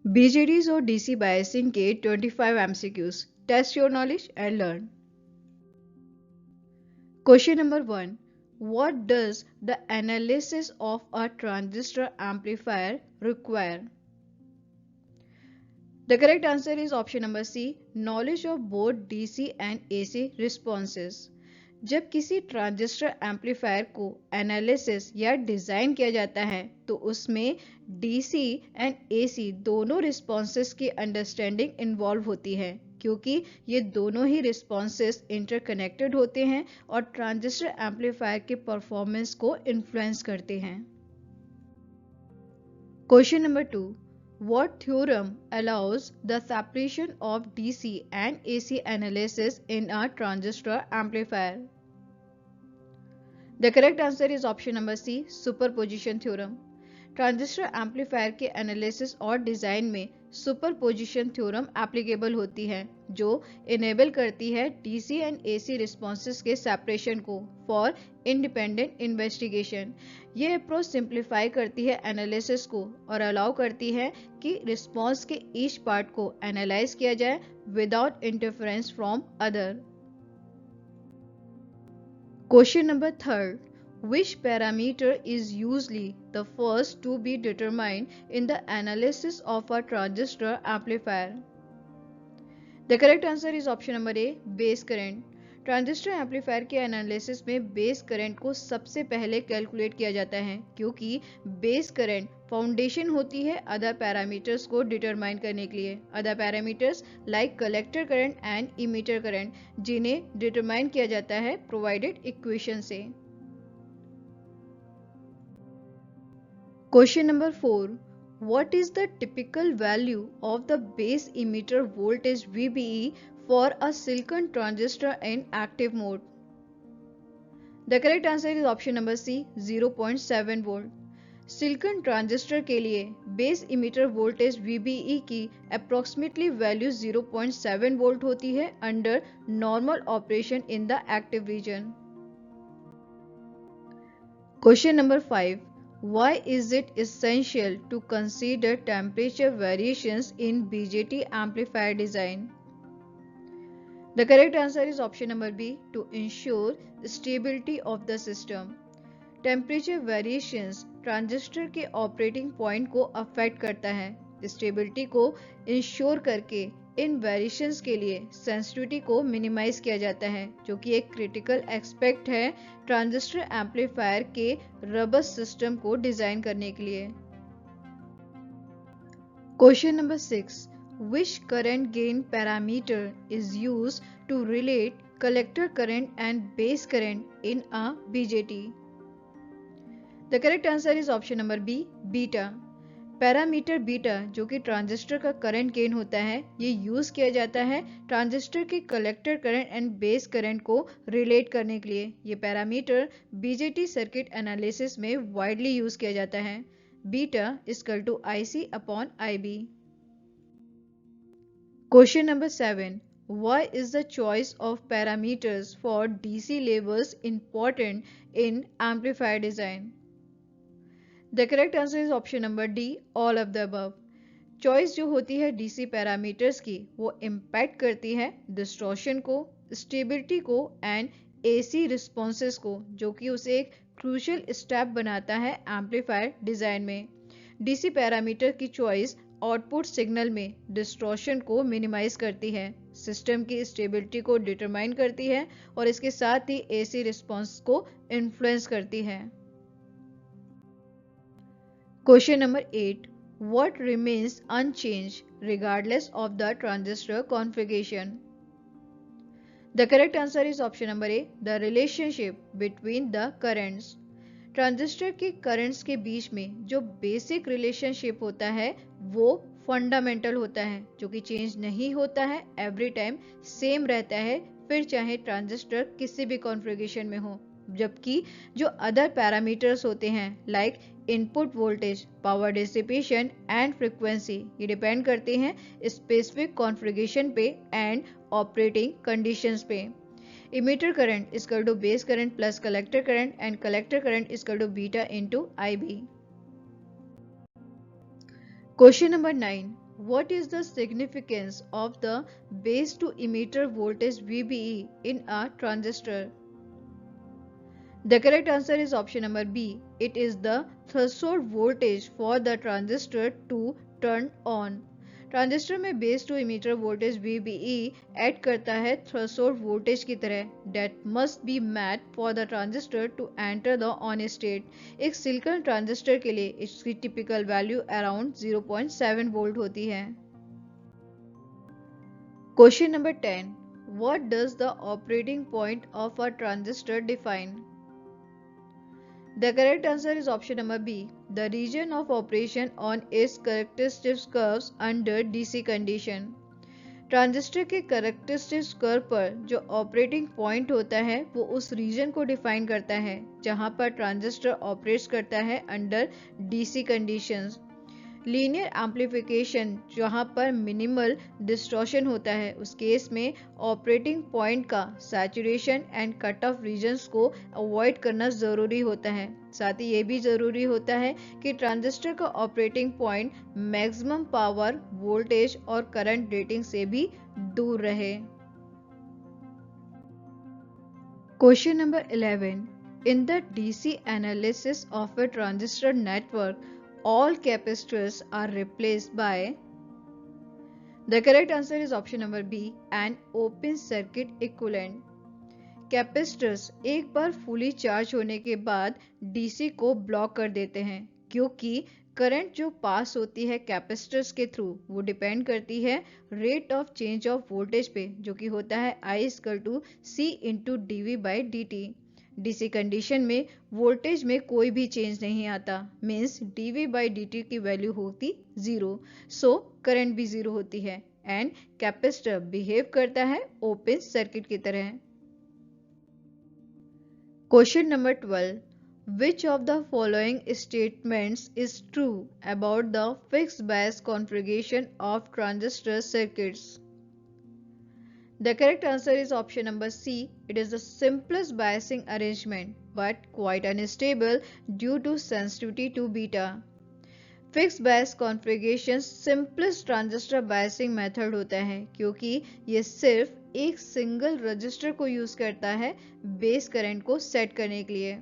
BJDs और DC biasing के 25 MCQs. Test your knowledge and learn. Question number 1. What does the analysis of a transistor amplifier require? The correct answer is option number C. Knowledge of both DC and AC responses. जब किसी transistor amplifier को analysis या design किया जाता है तो उसमें DC and AC दोनों रिस्पॉन्सेस की अंडरस्टैंडिंग इन्वॉल्व होती है, क्योंकि ये दोनों ही रिस्पॉन्सेस इंटरकनेक्टेड होते हैं और ट्रांजिस्टर एम्पलीफायर के परफॉर्मेंस को इन्फ्लुएंस करते हैं. Question number 2. What theorem allows the separation of DC and AC analysis in a transistor amplifier? The correct answer is option number C. Superposition theorem. Transistor amplifier के analysis और design में superposition theorem applicable होती है, जो enable करती है DC and AC responses के separation को फॉर इंडिपेंडेंट इन्वेस्टिगेशन. ये अप्रोच सिंप्लीफाई करती है एनालिसिस को और अलाउ करती है कि रिस्पॉन्स के ईच पार्ट को एनालाइज किया जाए without interference from other. Question number 3. Which parameter is usually the first to be determined in the analysis of a transistor amplifier? The correct answer is option number A. Base current. Transistor amplifier के analysis में base current को सबसे पहले calculate किया जाता है, क्योंकि base current foundation होती है अदर पैरामीटर्स को डिटरमाइन करने के लिए. Other parameters like collector current and emitter current, जिन्हें डिटरमाइन किया जाता है प्रोवाइडेड इक्वेशन से. Question number 4. What is the typical value of the base emitter voltage VBE for a silicon transistor in active mode? The correct answer is option number C. 0.7 volt. Silicon transistor के लिए base emitter voltage VBE की approximately value 0.7 volt होती है under normal operation in the active region. Question number 5. Why is it essential to consider temperature variations in BJT amplifier design? The correct answer is option number B. To ensure stability of the system. Temperature variations transistor के operating point को affect करता है. Stability को ensure करके इन variations के लिए sensitivity को minimise किया जाता है, जो कि एक क्रिटिकल एस्पेक्ट है ट्रांजिस्टर एम्पलीफायर के रबस्ट सिस्टम को डिजाइन करने के लिए. Question number 6. Which current gain parameter is used to relate collector current and base current in a BJT? The correct answer is option number B. Beta. Parameter beta, जो कि transistor का current gain होता है, ये use किया जाता है transistor के collector current and base current को रिलेट करने के लिए. ये पैरामीटर बीजेटी सर्किट एनालिसिस में वाइडली यूज किया जाता है. Beta equal to IC upon IB. Question number 7. Why is the choice of parameters for DC levels important in amplifier design? The correct answer is option number D. All of the above. Choice जो होती है DC parameters की, वो impact करती है distortion को, stability को and AC responses को, जो कि उसे एक क्रूशियल स्टेप बनाता है एम्पलीफायर डिजाइन में. डीसी पैरामीटर की चॉइस आउटपुट सिग्नल में डिस्टॉर्शन को मिनिमाइज करती है, सिस्टम की स्टेबिलिटी को डिटरमाइन करती है और इसके साथ ही एसी रिस्पॉन्स को इन्फ्लुएंस करती है. Question number 8. What remains unchanged regardless of the transistor configuration? The correct answer is option number A. The relationship between the currents. Transistor के करंट्स के बीच में जो बेसिक रिलेशनशिप होता है वो फंडामेंटल होता है, जो कि चेंज नहीं होता है, एवरी टाइम सेम रहता है, फिर चाहे ट्रांजिस्टर किसी भी कॉन्फ़िगरेशन में हो. जबकि जो अदर पैरामीटर्स होते हैं like input voltage, power dissipation and frequency, ये डिपेंड करते हैं स्पेसिफिक कॉन्फ़िगरेशन पे एंड ऑपरेटिंग कंडीशंस पे. Emitter current equal to base current plus collector current and collector current equal to beta into IB. Question number 9. What is the significance of the base to emitter voltage VBE in a transistor? The correct answer is option number B. It is the threshold voltage for the transistor to turn on. Transistor में base to emitter voltage VBE add करता है threshold voltage की तरह that must be met for the transistor to enter the on state. एक silicon transistor के लिए इसकी typical value around 0.7 volt होती है. Question number 10. What does the operating point of a transistor define? The correct answer is option number B. The region of operation on its characteristic curves under DC condition. Transistor के characteristics curve पर जो operating point होता है वो उस reason को define करता है जहां पर ट्रांजिस्टर ऑपरेट्स करता है under DC conditions. Linear amplification जहां पर मिनिमल डिस्टॉर्शन होता है उस केस में ऑपरेटिंग पॉइंट का saturation and cut off regions को अवॉइड करना ज़रूरी होता है. साथ ही ये भी ज़रूरी होता है कि ट्रांजिस्टर का operating point maximum power voltage और करंट रेटिंग से भी दूर रहे. Question number 11. In the DC analysis of a transistor network all capacitors are replaced by. The correct answer is option number B, an open circuit equivalent. Capacitors एक बार fully charge होने के बाद DC को block कर देते हैं क्योंकि current जो पास होती है कैपेसिटर्स के थ्रू वो डिपेंड करती है rate of change of voltage पे जो कि होता है I = C × dV/dt. DC condition में वोल्टेज में कोई भी चेंज नहीं आता मीन्स dV/dt की वैल्यू होती 0 सो करंट भी 0 होती है एंड कैपेसिटर बिहेव करता है ओपन सर्किट की तरह. Question number 12. Which of the following statements is true about the fixed bias configuration of transistor circuits? The correct answer is option number C. It is the simplest biasing arrangement but quite unstable due to sensitivity to beta. Fixed bias configuration simplest transistor biasing method होता है क्योंकि ये सिर्फ एक single register को use करता है base current को सेट करने के लिए.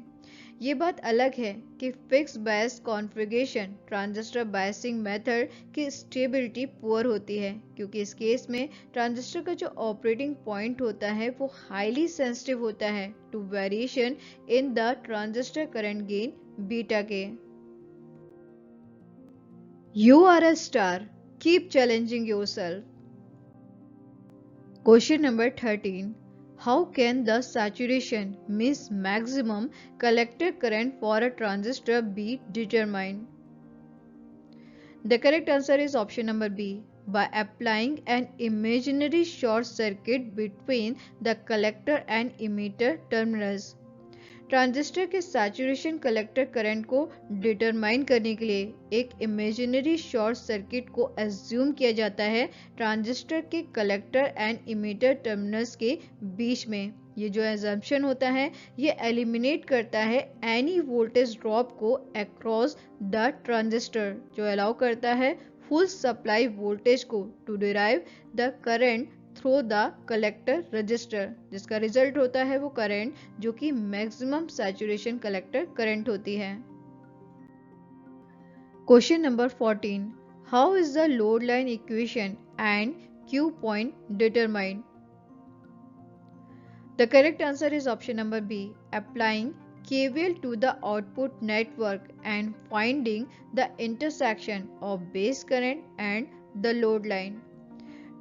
ये बात अलग है कि फिक्स बायस कॉन्फ़िगरेशन ट्रांजिस्टर बायसिंग मेथड की स्टेबिलिटी पुअर होती है क्योंकि इस केस में ट्रांजिस्टर का जो ऑपरेटिंग पॉइंट होता है वो हाईली सेंसिटिव होता है to variation in the transistor current gain beta के. You are a star, keep challenging yourself. Question number 13. How can the saturation means maximum collector current for a transistor be determined? The correct answer is option number B. By applying an imaginary short circuit between the collector and emitter terminals. Transistor के saturation collector current को determine करने के लिए एक imaginary short circuit को assume किया जाता है ट्रांजिस्टर के कलेक्टर एंड इमिटर टर्मिनल्स के बीच में. ये जो एजम्पशन होता है ये एलिमिनेट करता है एनी वोल्टेज ड्रॉप को अक्रॉस द ट्रांजिस्टर जो अलाउ करता है फुल सप्लाई वोल्टेज को to derive the current through the collector resistor जिसका रिजल्ट होता है वो करंट जो कि मैक्सिमम सैचुरेशन कलेक्टर करंट होती है. Question number 14. How is the load line equation and Q point determined? The correct answer is option number B. Applying KVL to the output network and finding the intersection of base current and the load line.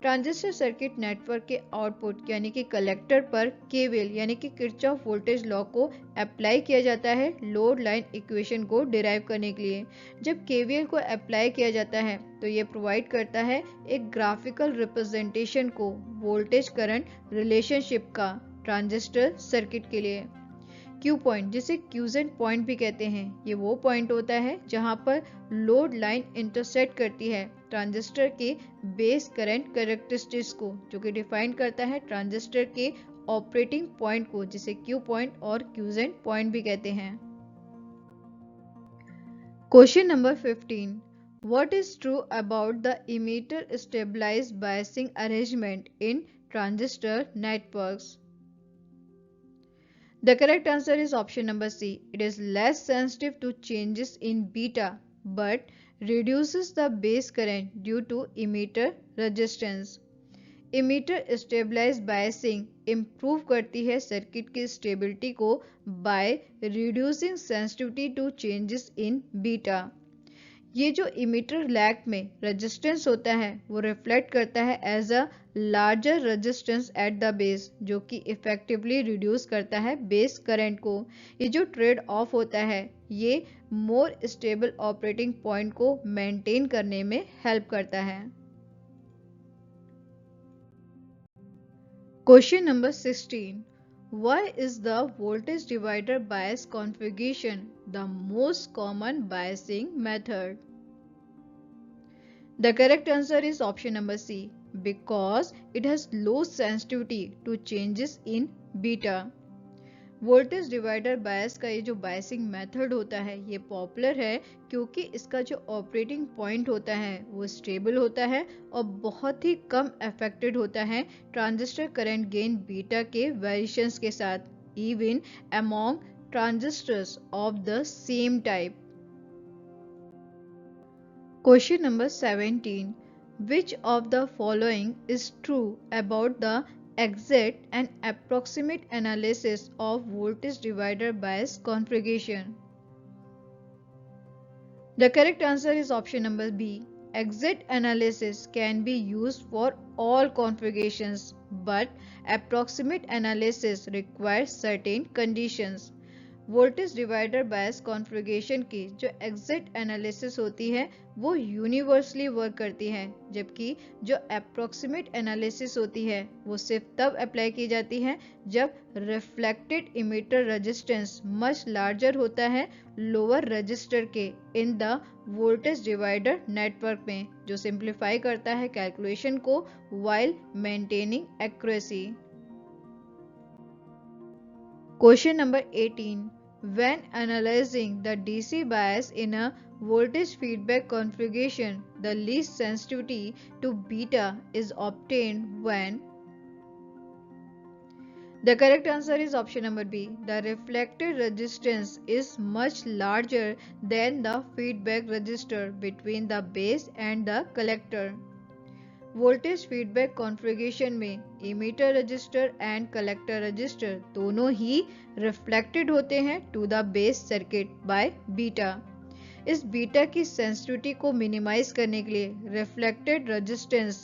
Transistor circuit network के output यानी कि collector पर KVL यानी कि Kirchhoff voltage law को apply किया जाता है लोड लाइन इक्वेशन को डिराइव करने के लिए. जब केवीएल को अप्लाई किया जाता है तो ये प्रोवाइड करता है एक ग्राफिकल रिप्रेजेंटेशन को वोल्टेज करंट रिलेशनशिप का ट्रांजिस्टर सर्किट के लिए. क्यू पॉइंट जिसे क्यूजेंट पॉइंट भी कहते हैं ये वो पॉइंट होता है जहां पर लोड लाइन इंटरसेक्ट करती है ट्रांजिस्टर के बेस करंट कैरेक्टरिस्टिक्स को जो कि डिफाइन करता है ट्रांजिस्टर के ऑपरेटिंग पॉइंट को जिसे क्यू पॉइंट और क्यूजेंट पॉइंट भी कहते हैं. Question number 15. What is true about the emitter stabilized biasing arrangement in transistor networks? The correct answer is option number C. It is less sensitive to changes in beta but reduces the base current due to emitter resistance. Emitter stabilize biasing improve करती है circuit की stability को by reducing sensitivity to changes in beta. ये जो emitter lag में resistance होता है वो रिफ्लेक्ट करता है as a larger resistance at the base, जो कि इफेक्टिवली रिड्यूस करता है बेस करंट को। ये जो ट्रेड ऑफ होता है ये मोर स्टेबल ऑपरेटिंग पॉइंट को मेंटेन करने में हेल्प करता है। Question number 16. Why is the voltage divider bias configuration the most common biasing method? The correct answer is option number C. Because it has low sensitivity to changes in beta. Voltage divider bias का ये जो biasing method होता है ये popular है क्योंकि इसका जो ऑपरेटिंग पॉइंट होता है वो स्टेबल होता है और बहुत ही कम अफेक्टेड होता है ट्रांजिस्टर करंट गेन बीटा के वेरिएशंस के साथ, even among transistors of the same type. Question number 17. Which of the following is true about the exact and approximate analysis of voltage divider bias configuration? The correct answer is option number B. Exact analysis can be used for all configurations, but approximate analysis requires certain conditions. Voltage divider bias configuration की जो exact analysis होती है वो universally work करती है, जबकि जो approximate analysis होती है वो सिर्फ तब अप्लाई की जाती है जब reflected emitter resistance much larger होता है लोअर रजिस्टर के in the voltage divider network में, जो सिंप्लीफाई करता है कैलकुलेशन को while maintaining accuracy. Question number 18. When analyzing the DC bias in a voltage feedback configuration, the least sensitivity to beta is obtained when? The correct answer is option number B. The reflected resistance is much larger than the feedback resistor between the base and the collector. Voltage feedback configuration में emitter resistor and collector resistor दोनों ही reflected होते हैं to the base circuit by beta. इस beta की sensitivity को minimise करने के लिए reflected resistance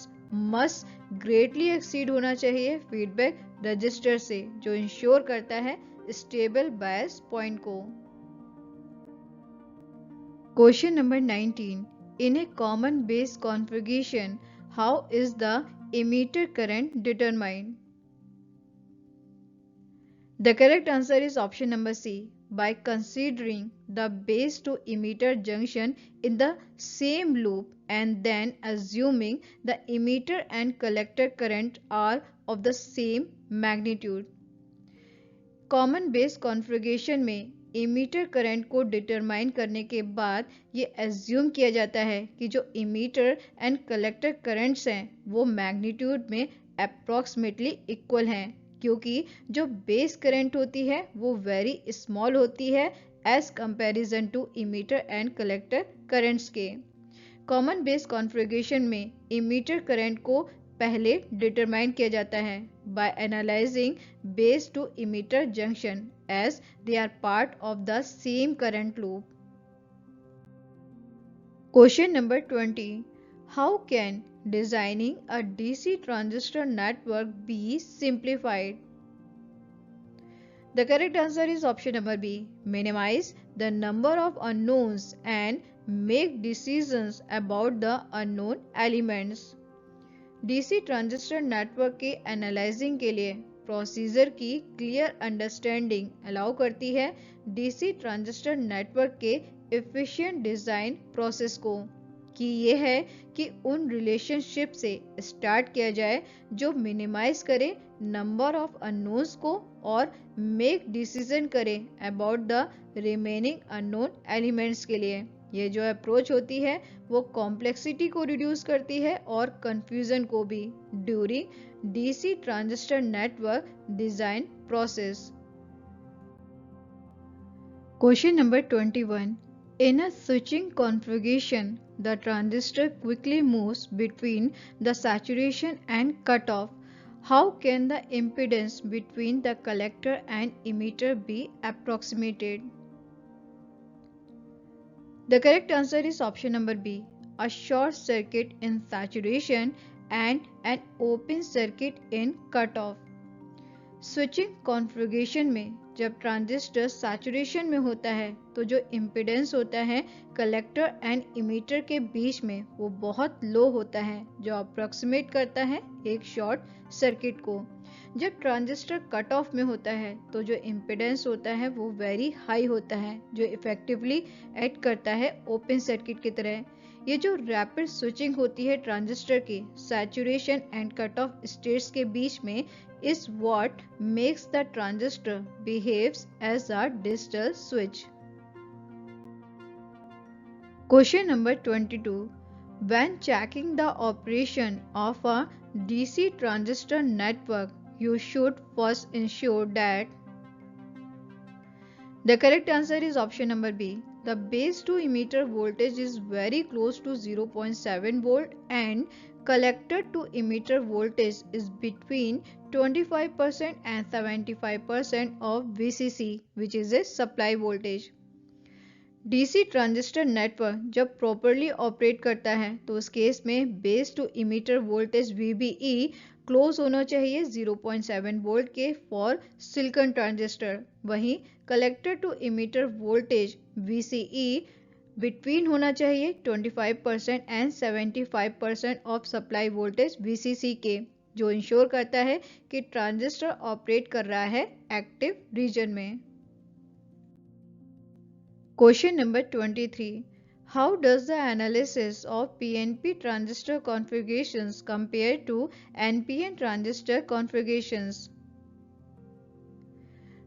must greatly exceed होना चाहिए फीडबैक रजिस्टर से, जो इंश्योर करता है स्टेबल बायस पॉइंट को। Question number 19. In a common base configuration, how is the emitter current determined? The correct answer is option number C. By considering the base to emitter junction in the same loop and then assuming the emitter and collector current are of the same magnitude. Common base configuration में emitter current को determine करने के बाद ये assume किया जाता है कि जो इमीटर एंड कलेक्टर करंट्स हैं वो मैग्नीट्यूड में अप्रॉक्सीमेटली इक्वल हैं, क्योंकि जो बेस करंट होती है वो वेरी स्मॉल होती है as comparison to emitter and collector currents के। कॉमन बेस कॉन्फ़िगरेशन में इमीटर करंट को पहले डिटरमाइन किया जाता है by analysing base to emitter junction as they are part of the same current loop. Question number 20. How can designing a DC transistor network be simplified? The correct answer is option number B. Minimize the number of unknowns and make decisions about the unknown elements. DC transistor network के analysing के लिए procedure की clear understanding allow करती है DC transistor network के efficient design process को, कि ये है कि उन रिलेशनशिप से स्टार्ट किया जाए जो मिनिमाइज करे नंबर ऑफ अननोन्स को और मेक डिसीजन करे about the remaining unknown elements के लिए। ये जो अप्रोच होती है वो कॉम्प्लेक्सिटी को रिड्यूस करती है और कंफ्यूजन को भी during DC transistor network design process. Question number 21. In a switching configuration, the transistor quickly moves between the saturation and cutoff. How can the impedance between the collector and emitter be approximated? The correct answer is option number B. A short circuit in saturation and an open circuit in cutoff. Switching configuration में जब transistor saturation में होता है तो जो impedance होता है collector and emitter के बीच में वो बहुत लो होता है, जो अप्रोक्सीमेट करता है एक शॉर्ट सर्किट को। जब ट्रांजिस्टर कट ऑफ में होता है तो जो इम्पीडेंस होता है वो वेरी हाई होता है, जो इफेक्टिवली एक्ट करता है ओपन सर्किट की तरह। ये जो रैपिड स्विचिंग होती है ट्रांजिस्टर की saturation and cut of states के बीच में is what makes the transistor behaves as a digital switch. Question number 22. When checking the operation of a DC transistor network, you should first ensure that the correct answer is option number B. The base to emitter voltage is very close to 0.7 volt and collector to emitter voltage is between 25% and 75% of VCC, which is a supply voltage. DC transistor network जब properly operate करता है तो उस case में base to emitter voltage VBE close होना चाहिए 0.7 volt के for silicon transistor. वहीं collector to emitter voltage VCE between होना चाहिए 25% and 75% of supply voltage VCC के, जो इंश्योर करता है कि ट्रांजिस्टर ऑपरेट कर रहा है एक्टिव रीजन में। Question number 23. How does the analysis of PNP transistor configurations compare to NPN transistor configurations?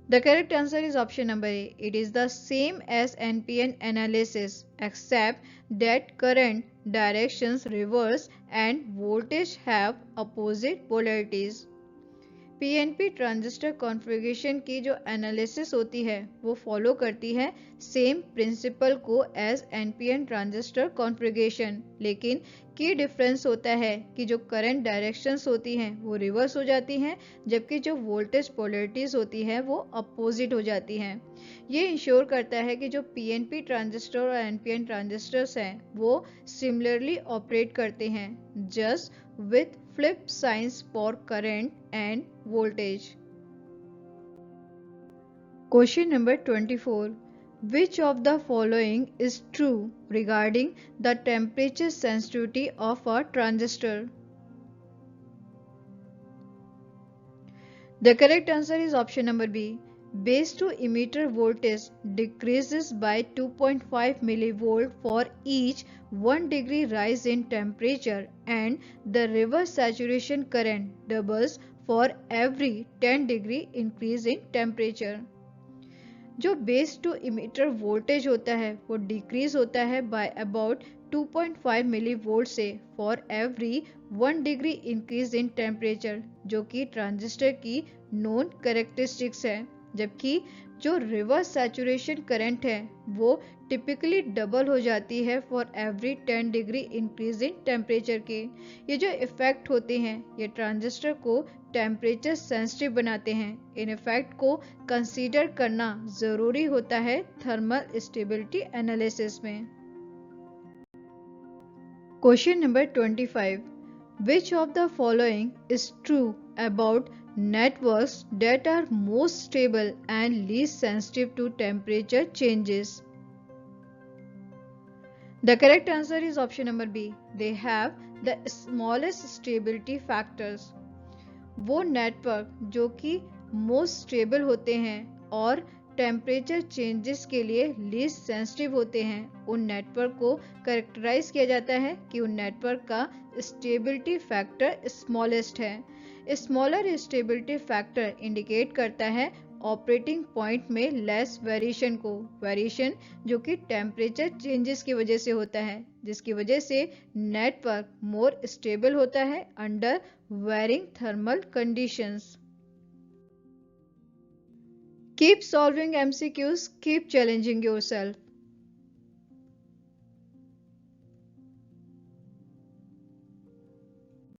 The correct answer is option number A. It is the same as NPN analysis except that current directions reverse and voltage have opposite polarities. PNP transistor configuration की जो analysis होती है वो follow करती है same principle को as NPN transistor configuration, लेकिन की डिफरेंस होता है कि जो करंट डायरेक्शंस होती हैं वो रिवर्स हो जाती हैं, जबकि जो वोल्टेज पोलैरिटीज होती है वो अपोजिट हो जाती हैं। ये इंश्योर करता है कि जो पीएनपी ट्रांजिस्टर और एनपीएन ट्रांजिस्टर्स हैं वो सिमिलरली ऑपरेट करते हैं, just with flip signs for current and voltage. Question number 24. Which of the following is true regarding the temperature sensitivity of a transistor? The correct answer is option number B. Base to emitter voltage decreases by 2.5 millivolt for each 1 degree rise in temperature and the reverse saturation current doubles for every 10 degree increase in temperature. जो base to emitter voltage होता है वो decrease होता है by about 2.5 millivolt से for every 1 degree increase in temperature, जो कि transistor की नोन कैरेक्टरिस्टिक्स है, जबकि जो रिवर्स सैचुरेशन करंट है वो टिपिकली डबल हो जाती है for every 10 degree increase in temperature के। ये जो इफेक्ट होते हैं ये ट्रांजिस्टर को टेम्परेचर सेंसिटिव बनाते हैं। इन इफेक्ट को कंसीडर करना जरूरी होता है थर्मल स्टेबिलिटी एनालिसिस में। Question number 25. Which of the following is true about networks that are most stable and least sensitive to temperature changes? The correct answer is option number B. They have the smallest stability factors. वो network जो कि most stable होते हैं और temperature changes के लिए least sensitive होते हैं, उन नेटवर्क को कैरेक्टराइज किया जाता है कि उन नेटवर्क का स्टेबिलिटी फैक्टर स्मॉलेस्ट है। स्मॉलर स्टेबिलिटी फैक्टर इंडिकेट करता है ऑपरेटिंग पॉइंट में लेस वेरिएशन को, वेरिएशन जो कि टेम्परेचर चेंजेस की वजह से होता है, जिसकी वजह से नेटवर्क मोर स्टेबल होता है under varying thermal conditions. Keep solving MCQs, keep challenging yourself.